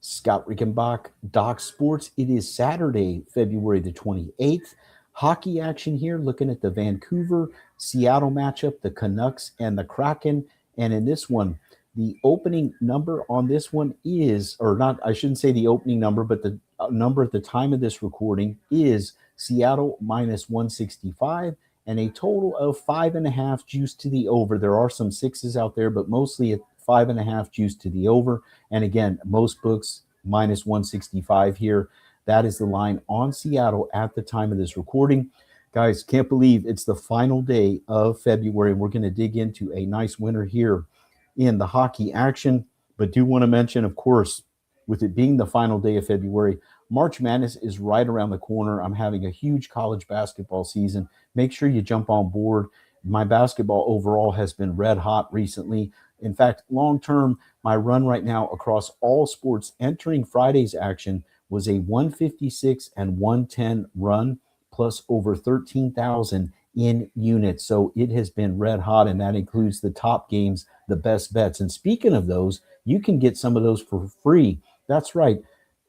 Scott Rickenbach, Doc Sports. It is Saturday, February the 28th. Hockey action here, looking at the Vancouver Seattle matchup, the Canucks and the Kraken. And in this one, the opening number on this one is, or not, I shouldn't say the opening number, but the number at the time of this recording is Seattle minus 165 and a total of 5.5 juice to the over. There are some sixes out there, but mostly at 5.5 juice to the over. And again, most books minus 165 here. That is the line on Seattle at the time of this recording. Guys, can't believe it's the final day of February. We're going to dig into a nice winner here in the hockey action. But do want to mention, of course, with it being the final day of February, March Madness is right around the corner. I'm having a huge college basketball season. Make sure you jump on board. My basketball overall has been red hot recently. In fact, long term, my run right now across all sports entering Friday's action was a 156 and 110 run plus over 13,000 in units. So it has been red hot, and that includes the top games, the best bets. And speaking of those, you can get some of those for free. That's right.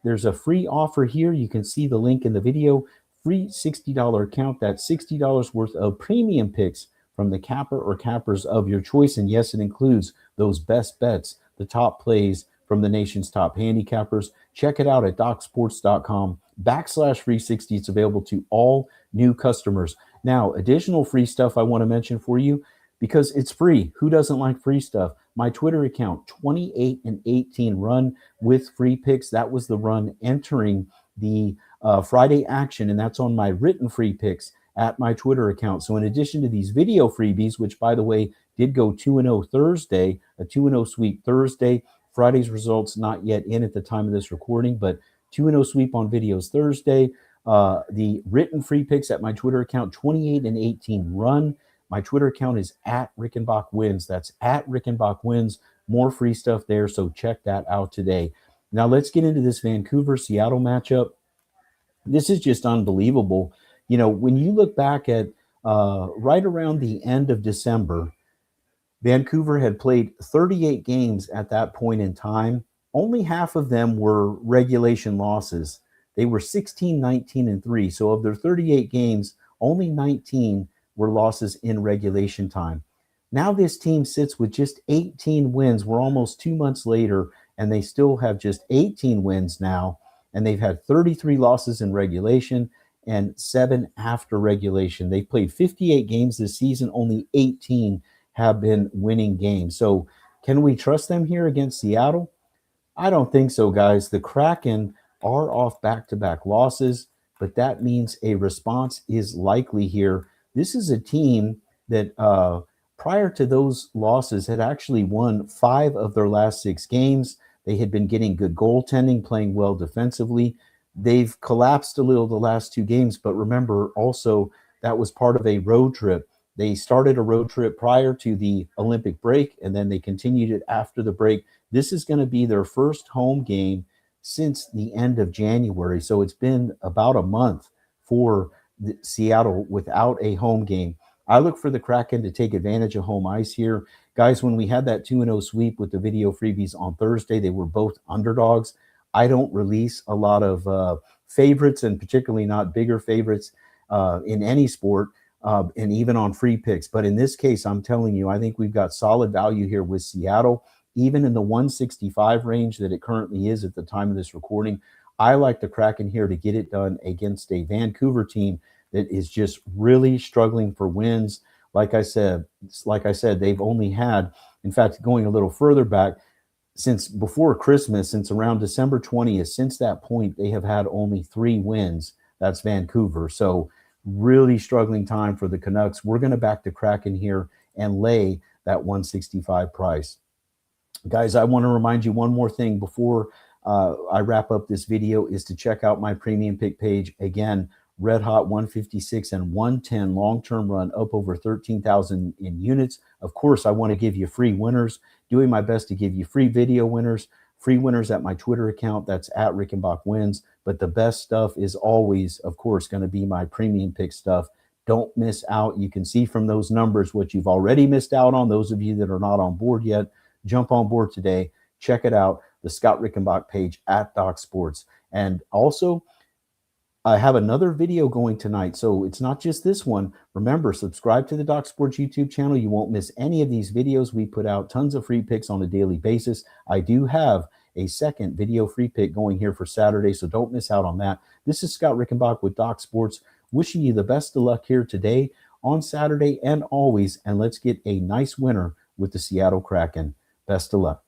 There's a free offer here. You can see the link in the video. Free $60 account. That's $60 worth of premium picks from the capper or cappers of your choice. And yes, it includes those best bets, the top plays from the nation's top handicappers. Check it out at docsports.com/free 60. It's available to all new customers. Now, additional free stuff I want to mention for you because it's free. Who doesn't like free stuff? My Twitter account, 28 and 18 run with free picks. That was the run entering the Friday action, and that's on my written free picks at my Twitter account. So in addition to these video freebies, which by the way did go 2-0 Thursday, a 2-0 sweep Thursday, Friday's results not yet in at the time of this recording, but 2-0 sweep on videos Thursday. The written free picks at my Twitter account, 28 and 18 run. My Twitter account is at Rickenbach Wins. That's at Rickenbach Wins. More free stuff there, so check that out today. Now let's get into this Vancouver-Seattle matchup. This is just unbelievable. You know, when you look back at right around the end of December, Vancouver had played 38 games at that point in time. Only half of them were regulation losses. They were 16, 19, and 3. So of their 38 games, only 19 were losses in regulation time. Now this team sits with just 18 wins. We're almost 2 months later, and they still have just 18 wins now. And they've had 33 losses in regulation and 7 after regulation. They've played 58 games this season. Only 18 have been winning games. So can we trust them here against Seattle? I don't think so, guys. The Kraken are off back-to-back losses, but that means a response is likely here. This is a team that prior to those losses had actually won 5 of their last 6 games. They had been getting good goaltending, playing well defensively. They've collapsed a little the last 2 games, but remember also that was part of a road trip. They started a road trip prior to the Olympic break, and then they continued it after the break. This is going to be their first home game since the end of January. So it's been about a month for Seattle without a home game. I look for the Kraken to take advantage of home ice here. Guys, when we had that 2-0 sweep with the video freebies on Thursday, they were both underdogs. I don't release a lot of favorites, and particularly not bigger favorites in any sport. And even on free picks. But in this case, I'm telling you, I think we've got solid value here with Seattle, even in the 165 range that it currently is at the time of this recording. I like the Kraken here to get it done against a Vancouver team that is just really struggling for wins. Like I said, they've only had, in fact, going a little further back, since before Christmas, since around December 20th, since that point, they have had only 3 wins. That's Vancouver. So really struggling time for the Canucks. We're going to back the Kraken here and lay that 165 price. Guys, I want to remind you one more thing before I wrap up this video is to check out my premium pick page. Again, red hot 156 and 110 long-term run up over 13,000 in units. Of course, I want to give you free winners, doing my best to give you free video winners, free winners at my Twitter account. That's at Rickenbach Wins. But the best stuff is always, of course, going to be my premium pick stuff. Don't miss out. You can see from those numbers what you've already missed out on. Those of you that are not on board yet, jump on board today. Check it out. the Scott Rickenbach page at Doc Sports. And also, I have another video going tonight, so it's not just this one. Remember, subscribe to the Doc Sports YouTube channel. You won't miss any of these videos. We put out tons of free picks on a daily basis. I do have a second video free pick going here for Saturday, so don't miss out on that. This is Scott Rickenbach with Doc Sports, wishing you the best of luck here today, on Saturday, and always, and let's get a nice winner with the Seattle Kraken. Best of luck.